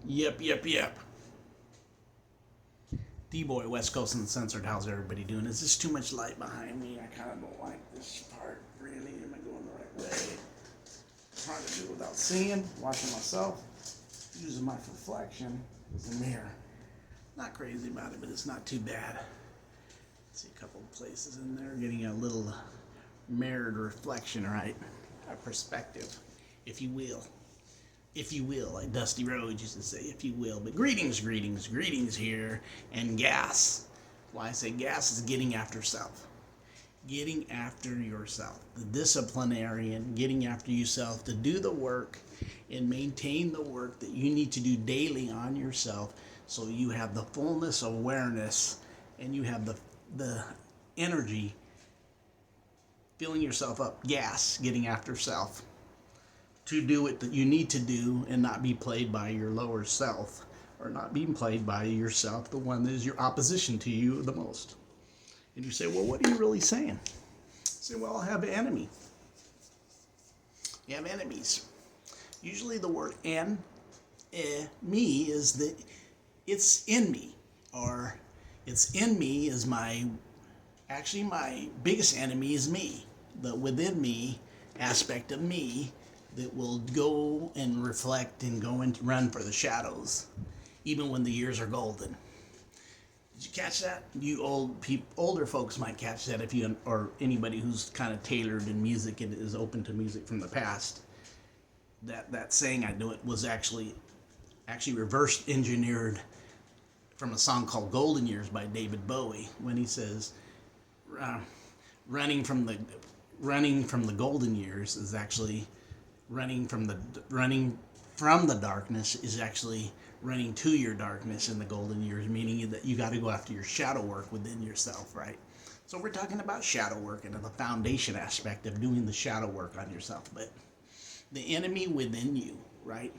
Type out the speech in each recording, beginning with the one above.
Yep. D-Boy, West Coast Uncensored. How's everybody doing? Is this too much light behind me? I kind of don't like this part, really. Am I going the right way? Trying to do it without seeing, watching myself, using my reflection as a mirror. Not crazy about it, but it's not too bad. See a couple of places in there, getting a little mirrored reflection, right? A perspective, if you will. If you will, like Dusty Rhodes used to say, if you will. But greetings here, and gas. Why I say gas is getting after self. Getting after yourself. The disciplinarian, getting after yourself to do the work and maintain the work that you need to do daily on yourself so you have the fullness awareness and you have the energy filling yourself up, gas, getting after self, to do what that you need to do and not be played by your lower self, or not being played by yourself, the one that is your opposition to you the most. And you say, well, what are you really saying? I say, well, I have an enemy. You have enemies. Usually the word me is that it's in me, or it's in me is my biggest enemy is me, the within me aspect of me that will go and reflect and go and run for the shadows, even when the years are golden. Did you catch that? You older folks might catch that if you, or anybody who's kind of tailored in music and is open to music from the past. That saying I knew it was actually reverse engineered from a song called Golden Years by David Bowie, when he says, running from the golden years is actually running from the darkness is actually running to your darkness in the golden years, meaning that you got to go after your shadow work within yourself, right? So we're talking about shadow work and the foundation aspect of doing the shadow work on yourself. But the enemy within you, right,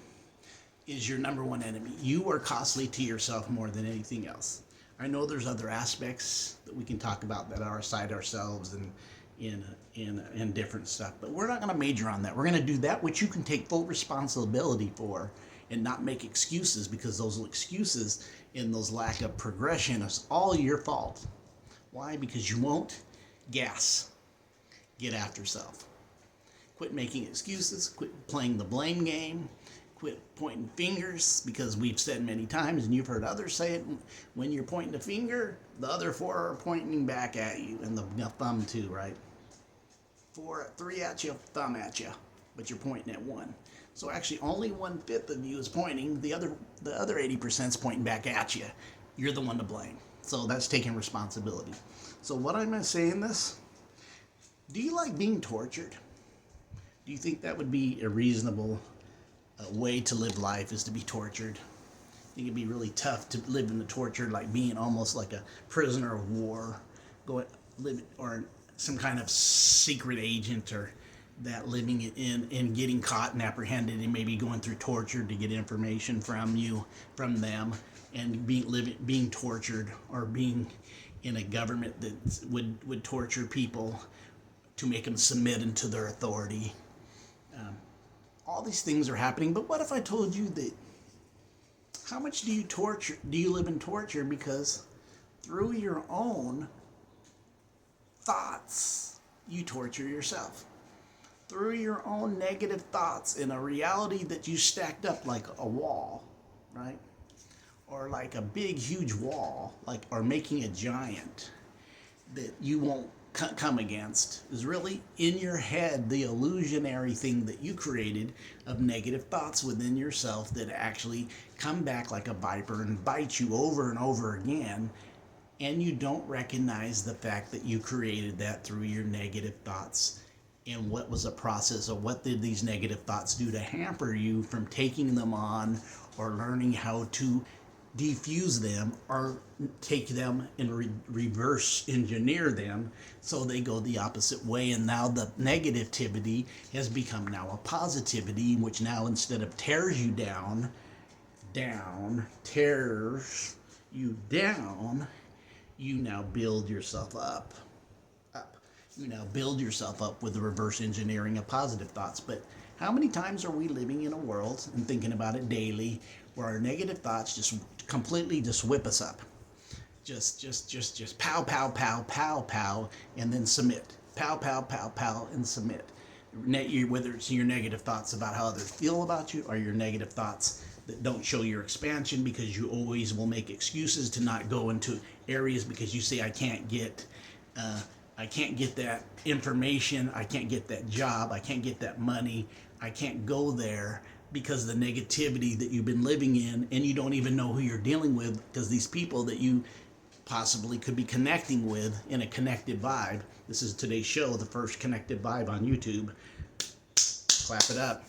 is your number one enemy. You are costly to yourself more than anything else. I know there's other aspects that we can talk about that are outside ourselves and in different stuff, but we're not going to major on that. We're going to do that which you can take full responsibility for and not make excuses, because those excuses and those lack of progression is all your fault. Why? Because you won't get after self. Quit making excuses, quit playing the blame game, quit pointing fingers, because we've said many times, and you've heard others say it, when you're pointing a finger, the other four are pointing back at you, and the thumb too, right? Three at you, thumb at you, but you're pointing at one. So actually only 1/5 of you is pointing, the other 80% is pointing back at you. You're the one to blame. So that's taking responsibility. So what am I saying this? Do you like being tortured? Do you think that would be a reasonable way to live life, is to be tortured? I think it'd be really tough to live in the torture, like being almost like a prisoner of war, or some kind of secret agent, or that living in getting caught and apprehended and maybe going through torture to get information from them, and being tortured, or being in a government that would torture people to make them submit into their authority. All these things are happening, but what if I told you that how much do you live in torture because through your own thoughts you torture yourself, through your own negative thoughts in a reality that you stacked up like a wall, right? Or like a big huge wall, or making a giant that you won't come against, is really in your head, the illusionary thing that you created of negative thoughts within yourself that actually come back like a viper and bite you over and over again, and you don't recognize the fact that you created that through your negative thoughts. And what was the process, or what did these negative thoughts do to hamper you from taking them on, or learning how to defuse them, or take them and reverse engineer them so they go the opposite way. And now the negativity has become now a positivity, which now, instead of tears you down, you now build yourself up. You now build yourself up with the reverse engineering of positive thoughts. But how many times are we living in a world, and thinking about it daily, where our negative thoughts just completely just whip us up. Just pow, pow, pow, pow, pow, and then submit. Pow, pow, pow, pow, and submit. Whether it's your negative thoughts about how others feel about you, or your negative thoughts that don't show your expansion, because you always will make excuses to not go into areas because you say, I can't get that information, I can't get that job, I can't get that money, I can't go there, because of the negativity that you've been living in, and you don't even know who you're dealing with, because these people that you possibly could be connecting with in a connective vibe. This is today's show, the first connective vibe on YouTube. Clap it up.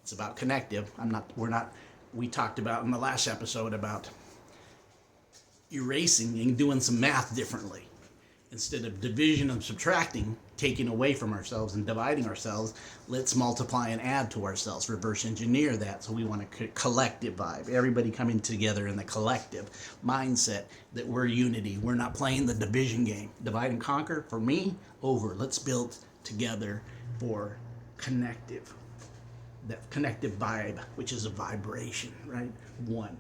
It's about connective. We talked about in the last episode about erasing and doing some math differently. Instead of division and subtracting, taking away from ourselves and dividing ourselves, let's multiply and add to ourselves, reverse engineer that. So we want a collective vibe, everybody coming together in the collective mindset that we're unity. We're not playing the division game. Divide and conquer, for me, over. Let's build together for connective. That connective vibe, which is a vibration, right? One.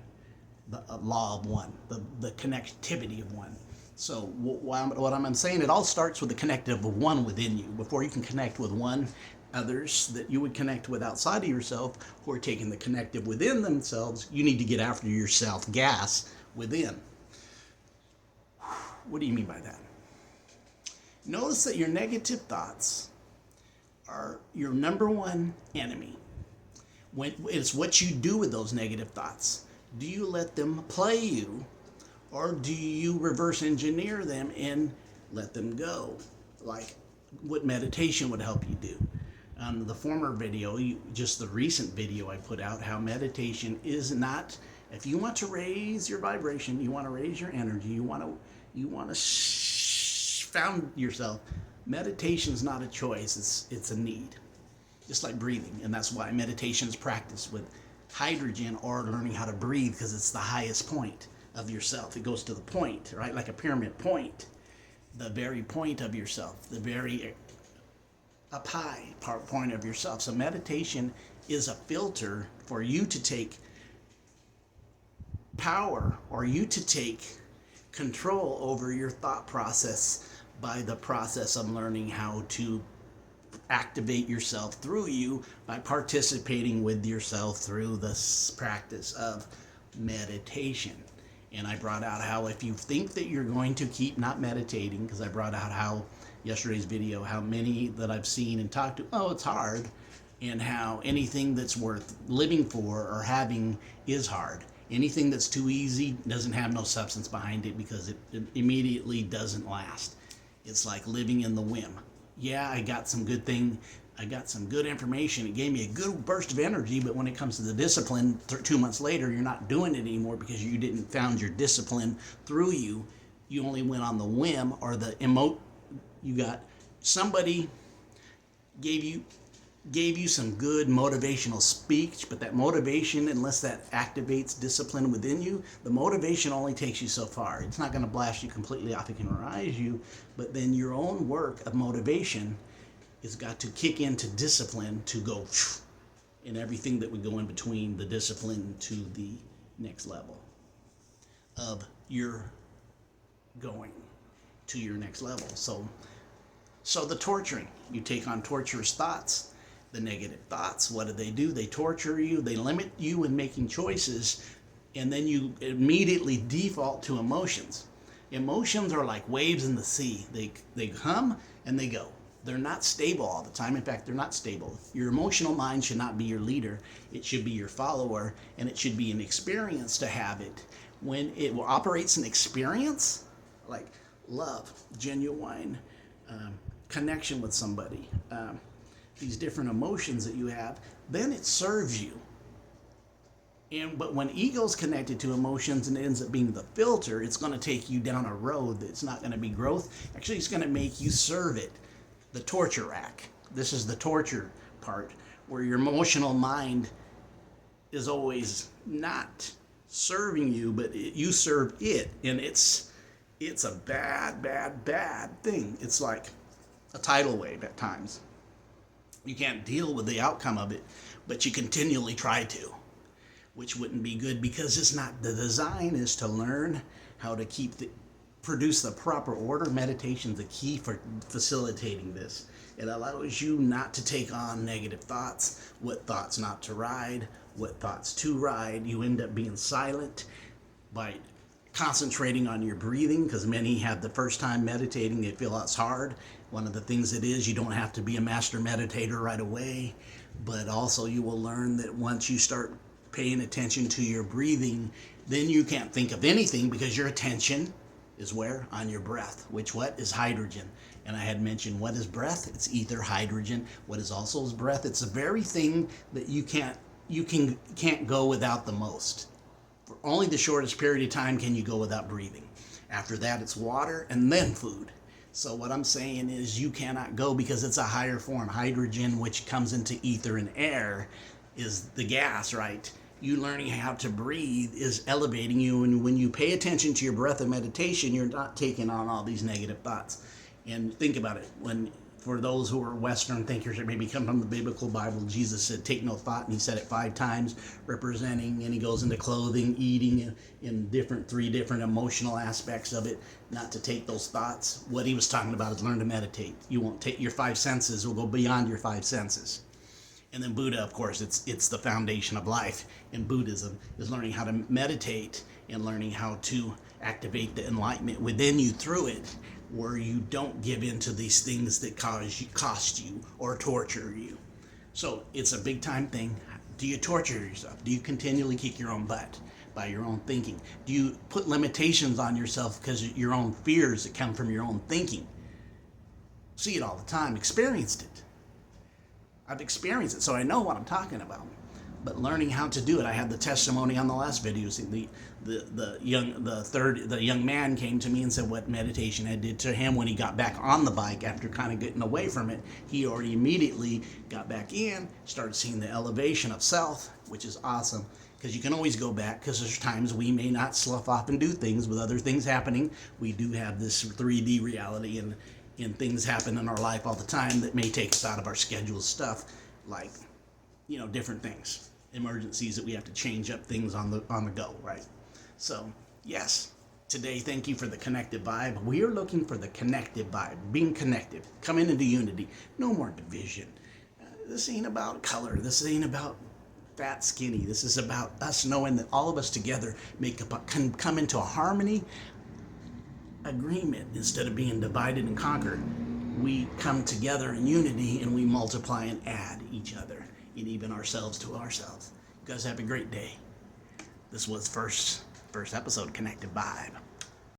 The law of one, the connectivity of one. So what I'm saying, it all starts with the connective of one within you. Before you can connect with one, others that you would connect with outside of yourself, who are taking the connective within themselves, you need to get after yourself gas within. What do you mean by that? Notice that your negative thoughts are your number one enemy. It's what you do with those negative thoughts. Do you let them play you, or do you reverse engineer them and let them go? Like what meditation would help you do. The former video, just the recent video I put out, how meditation is not, if you want to raise your vibration, you want to raise your energy, you want to found yourself, meditation is not a choice, it's a need. Just like breathing, and that's why meditation is practiced with hydrogen, or learning how to breathe, because it's the highest point of yourself. It goes to the point, right? Like a pyramid point, the very point of yourself, the very up high point of yourself. So meditation is a filter for you to take power, or you to take control over your thought process by the process of learning how to activate yourself through you by participating with yourself through this practice of meditation. And I brought out how if you think that you're going to keep not meditating, because I brought out how yesterday's video, how many that I've seen and talked to, oh, it's hard, and how anything that's worth living for or having is hard. Anything that's too easy doesn't have no substance behind it, because it immediately doesn't last. It's like living in the whim. Yeah, I got some good information. It gave me a good burst of energy, but when it comes to the discipline, 2 months later, you're not doing it anymore, because you didn't found your discipline through you. You only went on the whim, or you got somebody gave you some good motivational speech, but that motivation, unless that activates discipline within you, the motivation only takes you so far. It's not going to blast you completely off. It can rise you, but then your own work of motivation has got to kick into discipline to go, and everything that would go in between the discipline to the next level of your going to your next level. So the torturing, you take on torturous thoughts. The negative thoughts, what do? They torture you, they limit you in making choices, and then you immediately default to emotions. Emotions are like waves in the sea. They come and they go. They're not stable all the time. In fact, they're not stable. Your emotional mind should not be your leader. It should be your follower, and it should be an experience to have it. When it operates an experience, like love, genuine connection with somebody, these different emotions that you have, then it serves you. But when ego's connected to emotions and it ends up being the filter, it's going to take you down a road that's not going to be growth. Actually, it's going to make you serve it. The torture rack. This is the torture part, where your emotional mind is always not serving you, but you serve it, and it's a bad thing. It's like a tidal wave at times. You can't deal with the outcome of it, but you continually try to. which wouldn't be good because it's not, the design is to learn how to produce the proper order. Meditation's the key for facilitating this. It allows you not to take on negative thoughts, what thoughts not to ride, what thoughts to ride. You end up being silent by concentrating on your breathing, because many have the first time meditating, they feel it's hard. One of the things it is, you don't have to be a master meditator right away, but also you will learn that once you start paying attention to your breathing, then you can't think of anything because your attention is where? On your breath, which what is hydrogen. And I had mentioned, what is breath? It's ether, hydrogen. What is also is breath? It's the very thing that you can't go without the most. For only the shortest period of time can you go without breathing. After that, it's water and then food. So what I'm saying is you cannot go, because it's a higher form. Hydrogen, which comes into ether and air, is the gas, right? You learning how to breathe is elevating you, and when you pay attention to your breath in meditation, you're not taking on all these negative thoughts. And think about it, for those who are Western thinkers that maybe come from the biblical Bible, Jesus said, take no thought, and he said it 5 times, representing, and he goes into clothing, eating, in 3 different emotional aspects of it, not to take those thoughts. What he was talking about is learn to meditate. You won't take your 5 senses, will go beyond your 5 senses. And then Buddha, of course, it's the foundation of life in Buddhism, is learning how to meditate and learning how to activate the enlightenment within you through it, where you don't give in to these things that cost you or torture you. So it's a big time thing. Do you torture yourself? Do you continually kick your own butt by your own thinking? Do you put limitations on yourself because of your own fears that come from your own thinking? See it all the time, experienced it. I've experienced it, so I know what I'm talking about. But learning how to do it, I had the testimony on the last video. The young man came to me and said what meditation had did to him when he got back on the bike after kind of getting away from it. He already immediately got back in, started seeing the elevation of self, which is awesome, because you can always go back, because there's times we may not slough off and do things with other things happening. We do have this 3D reality, and things happen in our life all the time that may take us out of our scheduled stuff, like, different things, emergencies that we have to change up things on the go, right? So yes, today, thank you for the connective vibe. We are looking for the connective vibe, being connective, coming into unity, no more division. This ain't about color, this ain't about fat, skinny, this is about us knowing that all of us together can come into a harmony, agreement. Instead of being divided and conquered, we come together in unity, and we multiply and add each other, and even ourselves to ourselves. You guys have a great day. This was first episode, Connective Vibe.